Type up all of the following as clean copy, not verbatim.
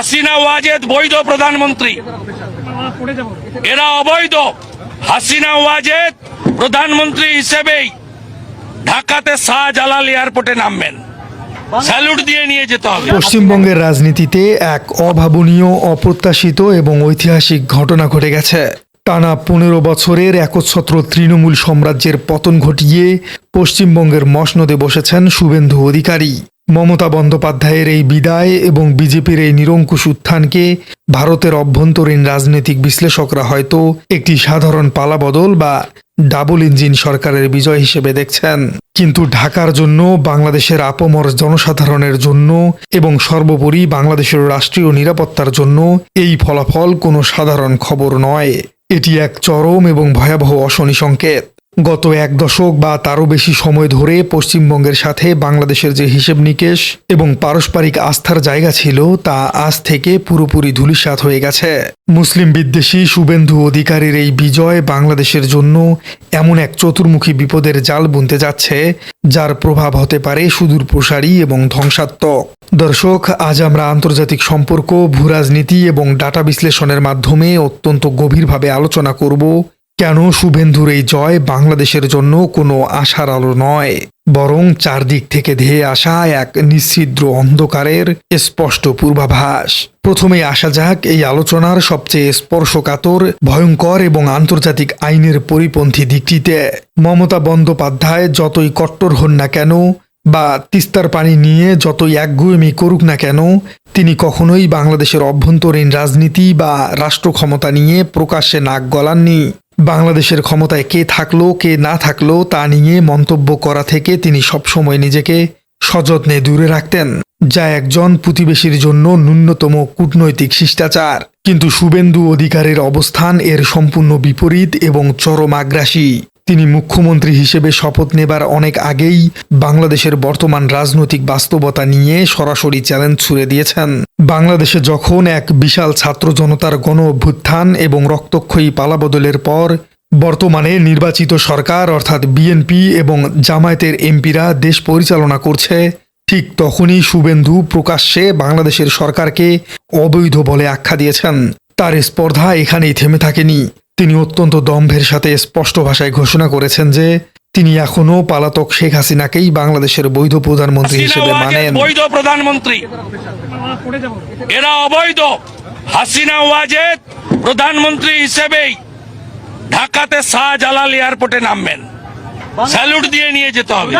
হাসিনা ওয়াজেদ বৈধ প্রধানমন্ত্রী, এরা অবৈধ। হাসিনা ওয়াজেদ প্রধানমন্ত্রী হিসেবেই ঢাকাতে শাহজালাল এয়ারপোর্টে নামবেন, স্যালুট দিয়ে নিয়ে যেতে হবে। পশ্চিমবঙ্গের রাজনীতিতে এক অভাবনীয়, অপ্রত্যাশিত এবং ঐতিহাসিক ঘটনা ঘটে গেছে। টানা 15 বছরের একচ্ছত্র তৃণমূল সাম্রাজ্যের পতন ঘটিয়ে পশ্চিমবঙ্গের মসনদে বসেছেন শুভেন্দু অধিকারী। মমতা বন্দ্যোপাধ্যায়ের এই বিদায় এবং বিজেপির এই নিরঙ্কুশ উত্থানকে ভারতের অভ্যন্তরীণ রাজনৈতিক বিশ্লেষকরা হয়তো একটি সাধারণ পালাবদল বা ডাবল ইঞ্জিন সরকারের বিজয় হিসেবে দেখছেন। কিন্তু ঢাকার জন্য, বাংলাদেশের আপামর জনসাধারণের জন্য এবং সর্বোপরি বাংলাদেশের রাষ্ট্রীয় নিরাপত্তার জন্য এই ফলাফল কোনো সাধারণ খবর নয়। এটি এক চরম এবং ভয়াবহ অশনি সংকেত। গত 1 দশক বা তারও বেশি সময় ধরে পশ্চিমবঙ্গের সাথে বাংলাদেশের যে হিসেব নিকেশ এবং পারস্পরিক আস্থার জায়গা ছিল তা আজ থেকে পুরোপুরি ধূলিসাৎ হয়ে গেছে। মুসলিম বিদ্বেষী শুভেন্দু অধিকারীর এই বিজয় বাংলাদেশের জন্য এমন এক চতুর্মুখী বিপদের জাল বুনতে যাচ্ছে যার প্রভাব হতে পারে সুদূর প্রসারী এবং ধ্বংসাত্মক। দর্শক, আজ আমরা আন্তর্জাতিক সম্পর্ক, ভূরাজনীতি এবং ডাটা বিশ্লেষণের মাধ্যমে অত্যন্ত গভীরভাবে আলোচনা করব কেন শুভেন্দুর এই জয় বাংলাদেশের জন্য কোনো আশার আলো নয়, বরং চারদিক থেকে ধেয়ে আসা এক নিশ্ছিদ্র অন্ধকারের স্পষ্ট পূর্বাভাস। প্রথমে আসা যাক এই আলোচনার সবচেয়ে স্পর্শকাতর, ভয়ঙ্কর এবং আন্তর্জাতিক আইনের পরিপন্থী দিকটিতে। মমতা বন্দ্যোপাধ্যায় যতই কট্টর হন না কেন বা তিস্তার পানি নিয়ে যতই একগুঁয়েমি করুক না কেন, তিনি কখনোই বাংলাদেশের অভ্যন্তরীণ রাজনীতি বা রাষ্ট্র ক্ষমতা নিয়ে প্রকাশ্যে নাক গলাননি। বাংলাদেশের ক্ষমতায় কে থাকলো কে না থাকলো তা নিয়ে মন্তব্য করা থেকে তিনি সবসময় নিজেকে সযত্নে দূরে রাখতেন, যা একজন প্রতিবেশীর জন্য ন্যূনতম কূটনৈতিক শিষ্টাচার। কিন্তু শুভেন্দু অধিকারীর অবস্থান এর সম্পূর্ণ বিপরীত এবং চরম আগ্রাসী। তিনি মুখ্যমন্ত্রী হিসেবে শপথ নেবার অনেক আগেই বাংলাদেশের বর্তমান রাজনৈতিক বাস্তবতা নিয়ে সরাসরি চ্যালেঞ্জ ছুড়ে দিয়েছেন। বাংলাদেশে যখন এক বিশাল ছাত্র জনতার গণ অভ্যুত্থান এবং রক্তক্ষয়ী পালাবদলের পর বর্তমানে নির্বাচিত সরকার অর্থাৎ বিএনপি এবং জামায়াতের এমপিরা দেশ পরিচালনা করছে, ঠিক তখনই শুভেন্দু প্রকাশ্যে বাংলাদেশের সরকারকে অবৈধ বলে আখ্যা দিয়েছেন। তার স্পর্ধা এখানেই থেমে থাকেনি। তিনি অত্যন্ত দম্ভের সাথে স্পষ্ট ভাষায় ঘোষণা করেছেন যে তিনি এখনো পলাতক শেখ হাসিনাকেই বাংলাদেশের বৈধ প্রধানমন্ত্রী হিসেবে মানেন। বৈধ প্রধানমন্ত্রী, এরা অবৈধ। হাসিনা ওয়াজেদ প্রধানমন্ত্রী হিসেবেই ঢাকাতে শাহজালাল এয়ারপোর্টে নামবেন, স্যালুট দিয়ে নিয়ে যেতে হবে।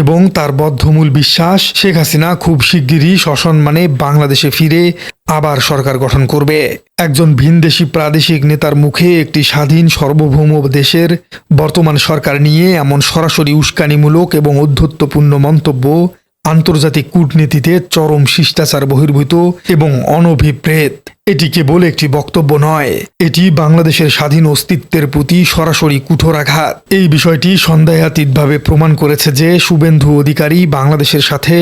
এবং তার বদ্ধমূল বিশ্বাস, শেখ হাসিনা খুব শিগগিরই সসম্মানে বাংলাদেশে ফিরে আবার সরকার গঠন করবে। একজন ভিনদেশী প্রাদেশিক নেতার মুখে একটি স্বাধীন সার্বভৌম দেশের বর্তমান সরকার নিয়ে এমন সরাসরি উস্কানিমূলক এবং ঔদ্ধত্যপূর্ণ মন্তব্য আন্তর্জাতিক কূটনীতিতে চরম শিষ্টাচার বহির্ভূত এবং অনভিপ্রেত। এটি কেবল একটি বক্তব্য নয়, এটি বাংলাদেশের স্বাধীন অস্তিত্বের প্রতি সরাসরি কুঠোরাঘাত। এই বিষয়টি সন্দেহাতীতভাবে প্রমাণ করেছে যে শুভেন্দু অধিকারী বাংলাদেশের সাথে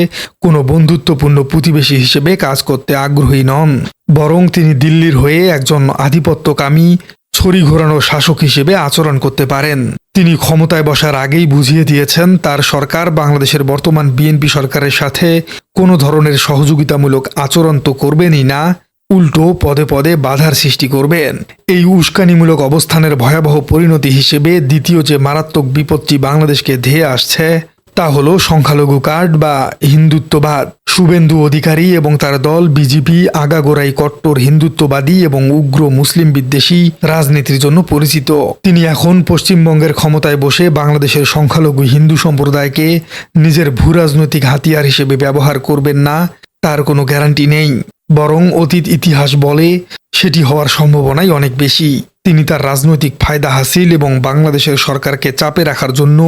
কোনো বন্ধুত্বপূর্ণ প্রতিবেশী হিসেবে কাজ করতে আগ্রহী নন, বরং তিনি দিল্লির হয়ে একজন আধিপত্যকামী, ছড়ি ঘোরানো শাসক হিসেবে আচরণ করতে পারেন। তিনি ক্ষমতায় বসার আগেই বুঝিয়ে দিয়েছেন তার সরকার বাংলাদেশের বর্তমান বিএনপি সরকারের সাথে কোনো ধরনের সহযোগিতামূলক আচরণ তো করবেনই না, উল্টো পদে পদে বাধার সৃষ্টি করবেন। এই উস্কানিমূলক অবস্থানের ভয়াবহ পরিণতি হিসেবে দ্বিতীয় যে মারাত্মক বিপত্তি বাংলাদেশকে ধেয়ে আসছে তা হলো সংখ্যালঘু কার্ড বা হিন্দুত্ববাদ। শুভেন্দু অধিকারী এবং তার দল বিজেপি আগাগোড়াই কট্টর হিন্দুত্ববাদী এবং উগ্র মুসলিম বিদ্বেষী রাজনীতির জন্য পরিচিত। তিনি এখন পশ্চিমবঙ্গের ক্ষমতায় বসে বাংলাদেশের সংখ্যালঘু হিন্দু সম্প্রদায়কে নিজের ভূরাজনৈতিক হাতিয়ার হিসেবে ব্যবহার করবেন না তার কোনো গ্যারান্টি নেই, বরং অতীত ইতিহাস বলে সেটি হওয়ার সম্ভাবনাই অনেক বেশি। তিনি তার রাজনৈতিক ফায়দা হাসিল এবং বাংলাদেশের সরকারকে চাপে রাখার জন্য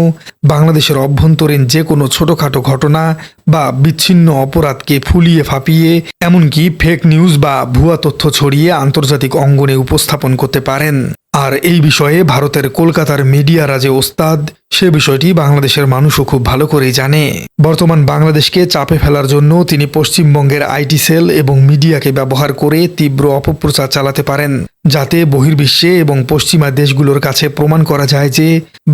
বাংলাদেশের অভ্যন্তরীণ যে কোনো ছোটখাটো ঘটনা বা বিচ্ছিন্ন অপরাধকে ফুলিয়ে ফাঁপিয়ে এমনকি ফেক নিউজ বা ভুয়া তথ্য ছড়িয়ে আন্তর্জাতিক অঙ্গনে উপস্থাপন করতে পারেন। আর এই বিষয়ে ভারতের কলকাতার মিডিয়ারা যে ওস্তাদ, সে বিষয়টি বাংলাদেশের মানুষও খুব ভালো করেই জানে। বর্তমান বাংলাদেশকে চাপে ফেলার জন্য তিনি পশ্চিমবঙ্গের আইটি সেল এবং মিডিয়াকে ব্যবহার করে তীব্র অপপ্রচার চালাতে পারেন, যাতে বহির্বিশ্বে এবং পশ্চিমা দেশগুলোর কাছে প্রমাণ করা যায় যে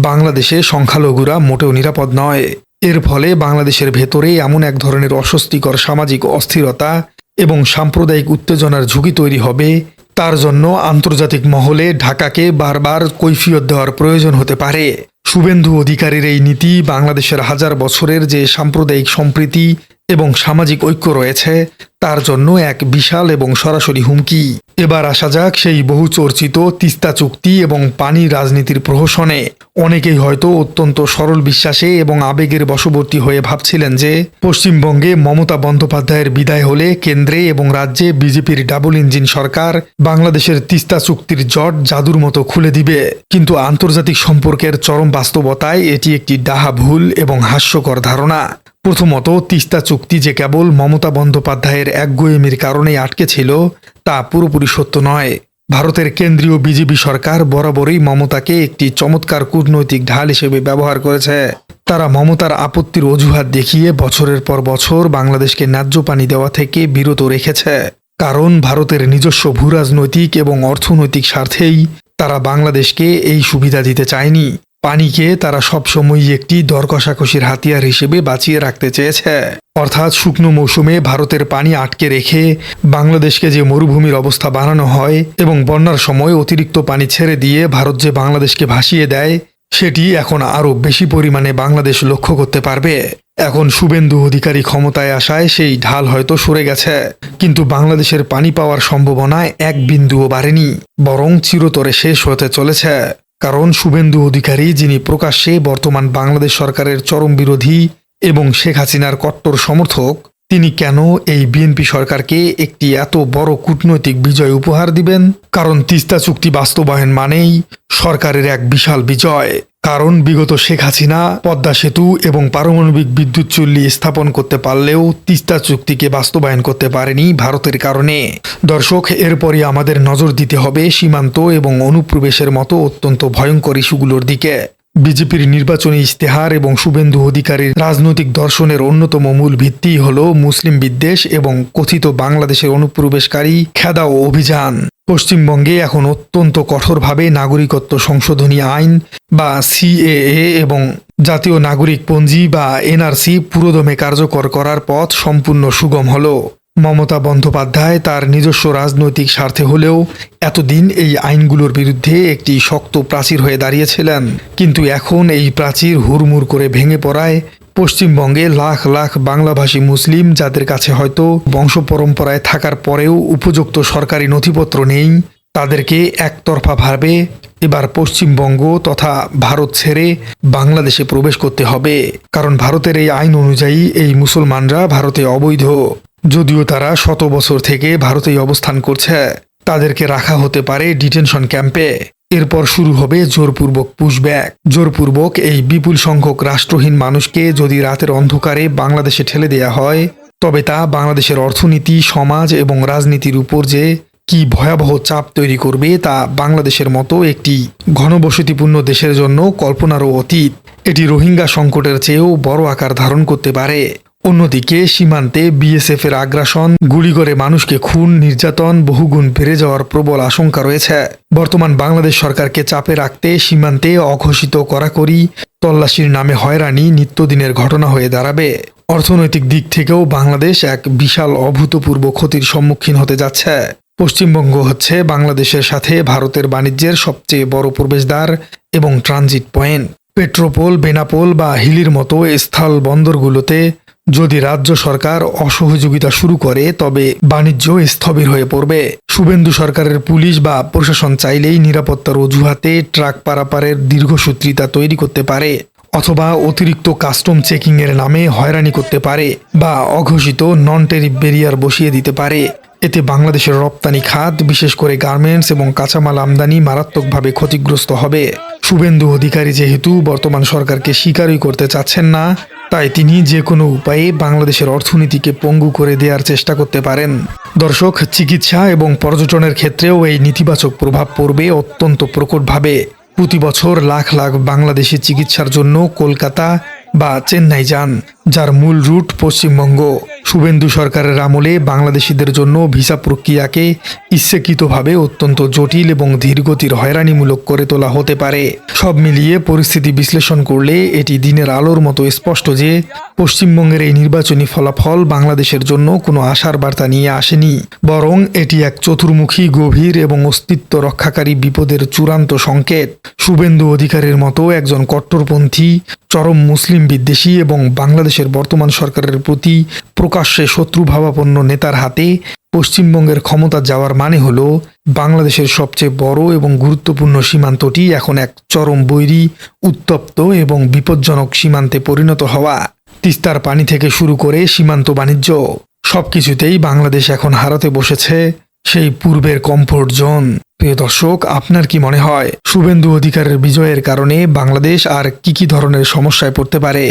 বাংলাদেশে সংখ্যালঘুরা মোটেও নিরাপদ নয়। এর ফলে বাংলাদেশের ভেতরে এমন এক ধরনের অস্বস্তিকর সামাজিক অস্থিরতা এবং সাম্প্রদায়িক উত্তেজনার ঝুঁকি তৈরি হবে, তার জন্য আন্তর্জাতিক মহলে ঢাকাকে বারবার কৈফিয়ত দেওয়ার প্রয়োজন হতে পারে। শুভেন্দু অধিকারীর এই নীতি বাংলাদেশের হাজার বছরের যে সাম্প্রদায়িক সম্প্রীতি এবং সামাজিক ঐক্য রয়েছে তার জন্য এক বিশাল এবং সরাসরি হুমকি। এবার আসা যাক সেই বহু চর্চিত তিস্তা চুক্তি এবং পানি রাজনীতির প্রহসনে। অনেকেই হয়তো অত্যন্ত সরল বিশ্বাসে এবং আবেগের বশবর্তী হয়ে ভাবছিলেন যে পশ্চিমবঙ্গে মমতা বন্দ্যোপাধ্যায়ের বিদায় হলে কেন্দ্রে এবং রাজ্যে বিজেপির ডাবল ইঞ্জিন সরকার বাংলাদেশের তিস্তা চুক্তির জট জাদুর মতো খুলে দিবে। কিন্তু আন্তর্জাতিক সম্পর্কের চরম বাস্তবতায় এটি একটি ডাহা ভুল এবং হাস্যকর ধারণা। প্রথমত, তিস্তা চুক্তি যে কেবল মমতা বন্দ্যোপাধ্যায়ের একগুঁয়েমির কারণেই আটকে ছিল তা পুরোপুরি সত্য নয়। ভারতের কেন্দ্রীয় বিজেপি সরকার বরাবরই মমতাকে একটি চমৎকার কূটনৈতিক ঢাল হিসেবে ব্যবহার করেছে। তারা মমতার আপত্তির অজুহাত দেখিয়ে বছরের পর বছর বাংলাদেশকে ন্যায্য পানি দেওয়া থেকে বিরত রেখেছে। কারণ ভারতের নিজস্ব ভূরাজনৈতিক এবং অর্থনৈতিক স্বার্থেই তারা বাংলাদেশকে এই সুবিধা দিতে চায়নি। পানিকে তারা সবসময়ই একটি দর কষাকষির হাতিয়ার হিসেবে বাঁচিয়ে রাখতে চেয়েছে। অর্থাৎ শুকনো মৌসুমে ভারতের পানি আটকে রেখে বাংলাদেশকে যে মরুভূমির অবস্থা বানানো হয় এবং বন্যার সময় অতিরিক্ত পানি ছেড়ে দিয়ে ভারত যে বাংলাদেশকে ভাসিয়ে দেয়, সেটি এখন আরও বেশি পরিমাণে বাংলাদেশ লক্ষ্য করতে পারবে। এখন শুভেন্দু অধিকারী ক্ষমতায় আসায় সেই ঢাল হয়তো সরে গেছে, কিন্তু বাংলাদেশের পানি পাওয়ার সম্ভাবনা এক বিন্দুও বাড়েনি, বরং চিরতরে শেষ হতে চলেছে। কারণ শুভেন্দু অধিকারী, যিনি প্রকাশ্যে বর্তমান বাংলাদেশ সরকারের চরম বিরোধী এবং শেখ হাসিনার কট্টর সমর্থক, তিনি কেন এই বিএনপি সরকারকে একটি এত বড় কূটনৈতিক বিজয় উপহার দিবেন? কারণ তিস্তা চুক্তি বাস্তবায়ন মানেই সরকারের এক বিশাল বিজয়। কারণ বিগত শেখ হাসিনা পদ্মা সেতু এবং পারমাণবিক বিদ্যুৎ চুল্লি স্থাপন করতে পারলেও তিস্তা চুক্তিকে বাস্তবায়ন করতে পারেনি ভারতের কারণে। দর্শক, এরপরই আমাদের নজর দিতে হবে সীমান্ত এবং অনুপ্রবেশের মতো অত্যন্ত ভয়ঙ্কর ইস্যুগুলোর দিকে। বিজেপির নির্বাচনী ইশতেহার এবং শুভেন্দু অধিকারীর রাজনৈতিক দর্শনের অন্যতম মূল ভিত্তি হল মুসলিম বিদ্বেষ এবং কথিত বাংলাদেশের অনুপ্রবেশকারী খেদাও অভিযান। পশ্চিমবঙ্গে এখন অত্যন্ত কঠোরভাবে নাগরিকত্ব সংশোধনী আইন বা সিএএ এবং জাতীয় নাগরিক পঞ্জি বা এনআরসি পুরোদমে কার্যকর করার পথ সম্পূর্ণ সুগম হল। মমতা বন্দ্যোপাধ্যায় তার নিজস্ব রাজনৈতিক স্বার্থে হলেও এতদিন এই আইনগুলোর বিরুদ্ধে একটি শক্ত প্রাচীর হয়ে দাঁড়িয়েছিলেন, কিন্তু এখন এই প্রাচীর হুড়মুড় করে ভেঙে পড়ায় পশ্চিমবঙ্গে লাখ লাখ বাংলাভাষী মুসলিম, যাদের কাছে হয়তো বংশ পরম্পরায় থাকার পরেও উপযুক্ত সরকারি নথিপত্র নেই, তাদেরকে একতরফাভাবে এবার পশ্চিমবঙ্গ তথা ভারত ছেড়ে বাংলাদেশে প্রবেশ করতে হবে। কারণ ভারতের এই আইন অনুযায়ী এই মুসলমানরা ভারতে অবৈধ। যদিও তারা শত বছর থেকে ভারতেই অবস্থান করছে, তাদেরকে রাখা হতে পারে ডিটেনশন ক্যাম্পে। এরপর শুরু হবে জোরপূর্বক পুশব্যাক। জোরপূর্বক এই বিপুল সংখ্যক রাষ্ট্রহীন মানুষকে যদি রাতের অন্ধকারে বাংলাদেশে ঠেলে দেয়া হয়, তবে তা বাংলাদেশের অর্থনীতি, সমাজ এবং রাজনীতির উপর যে কি ভয়াবহ চাপ তৈরি করবে তা বাংলাদেশের মতো একটি ঘনবসতিপূর্ণ দেশের জন্য কল্পনারও অতীত। এটি রোহিঙ্গা সংকটের চেয়েও বড় আকার ধারণ করতে পারে। অন্যদিকে সীমান্তে বিএসএফ এর আগ্রাসন, গুলি করে মানুষকে খুন, নির্যাতন বহুগুণ বেড়ে যাওয়ার প্রবল আশঙ্কা রয়েছে। বর্তমান বাংলাদেশ সরকারকে চাপে রাখতে সীমান্তে অঘোষিত কড়াকড়ি তল্লাশির নামে হয়রানি নিত্যদিনের ঘটনা হয়ে দাঁড়াবে। অর্থনৈতিক দিক থেকেও বাংলাদেশ এক বিশাল অভূতপূর্ব ক্ষতির সম্মুখীন হতে যাচ্ছে। পশ্চিমবঙ্গ হচ্ছে বাংলাদেশের সাথে ভারতের বাণিজ্যের সবচেয়ে বড় প্রবেশদ্বার এবং ট্রানজিট পয়েন্ট। পেট্রোপোল, বেনাপোল বা হিলির মতো স্থল বন্দরগুলোতে যদি রাজ্য সরকার অসহযোগিতা শুরু করে, তবে বাণিজ্য স্থবির হয়ে পড়বে। শুভেন্দু সরকারের পুলিশ বা প্রশাসন চাইলেই নিরাপত্তার অজুহাতে ট্রাক পারাপারের দীর্ঘসূত্রিতা তৈরি করতে পারে, অথবা অতিরিক্ত কাস্টম চেকিং এর নামে হয়রানি করতে পারে, বা অঘোষিত নন ট্যারিফ ব্যারিয়ার বসিয়ে দিতে পারে। এতে বাংলাদেশের রপ্তানি খাত, বিশেষ করে গার্মেন্টস এবং কাঁচামাল আমদানি মারাত্মকভাবে ক্ষতিগ্রস্ত হবে। শুভেন্দু অধিকারী যেহেতু বর্তমান সরকারকে স্বীকারই করতে চাচ্ছেন না, তাই তিনি যে কোনো উপায়ে বাংলাদেশের অর্থনীতিকে পঙ্গু করে দেওয়ার চেষ্টা করতে পারেন। দর্শক, চিকিৎসা এবং পর্যটনের ক্ষেত্রেও এই নেতিবাচক প্রভাব পড়বে অত্যন্ত প্রকটভাবে। প্রতি বছর লাখ লাখ বাংলাদেশি চিকিৎসার জন্য কলকাতা বা চেন্নাই যান। যার মূল রুট পশ্চিমবঙ্গ। শুভেন্দু সরকারের আমলে বাংলাদেশিদের জন্য ভিসা প্রক্রিয়াকে ইচ্ছাকৃতভাবে অত্যন্ত জটিল এবং ধীরগতির হয়রানিমূলক করে তোলা হতে পারে। সব মিলিয়ে পরিস্থিতি বিশ্লেষণ করলে এটি দিনের আলোর মতো স্পষ্ট যে পশ্চিমবঙ্গের এই নির্বাচনী ফলাফল বাংলাদেশের জন্য কোনো আশার বার্তা নিয়ে আসেনি, বরং এটি এক চতুর্মুখী, গভীর এবং অস্তিত্ব রক্ষাকারী বিপদের চূড়ান্ত সংকেত। শুভেন্দু অধিকারীর মতো একজন কট্টরপন্থী, চরম মুসলিম বিদ্বেষী এবং বাংলাদেশের বর্তমান সরকারের প্রতি প্রকাশ্যে শত্রুভাবাপন্ন নেতার হাতে পশ্চিমবঙ্গের ক্ষমতা যাওয়ার মানে হল বাংলাদেশের সবচেয়ে বড় এবং গুরুত্বপূর্ণ সীমান্তটি এখন এক চরম বৈরী, উত্তপ্ত এবং বিপজ্জনক সীমান্তে পরিণত হওয়া। তিস্তার পানি থেকে শুরু করে সীমান্ত বাণিজ্য, সবকিছুতেই বাংলাদেশ এখন হারাতে বসেছে সেই পূর্বের কমফোর্ট জোন। প্রিয় দর্শক, আপনার কি মনে হয় শুভেন্দু অধিকারের বিজয়ের কারণে বাংলাদেশ আর কি ধরনের সমস্যায় পড়তে পারে?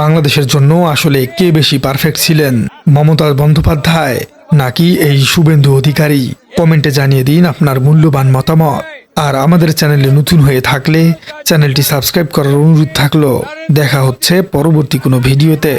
বাংলাদেশের জন্য আসলে কে বেশি পারফেক্ট ছিলেন, মমতা বন্দ্যোপাধ্যায় নাকি এই শুভেন্দু অধিকারী? কমেন্টে জানিয়ে দিন আপনার মূল্যবান মতামত। আর আমাদের চ্যানেলে নতুন হয়ে থাকলে চ্যানেলটি সাবস্ক্রাইব করার অনুরোধ থাকলো। দেখা হচ্ছে পরবর্তী কোনো ভিডিওতে।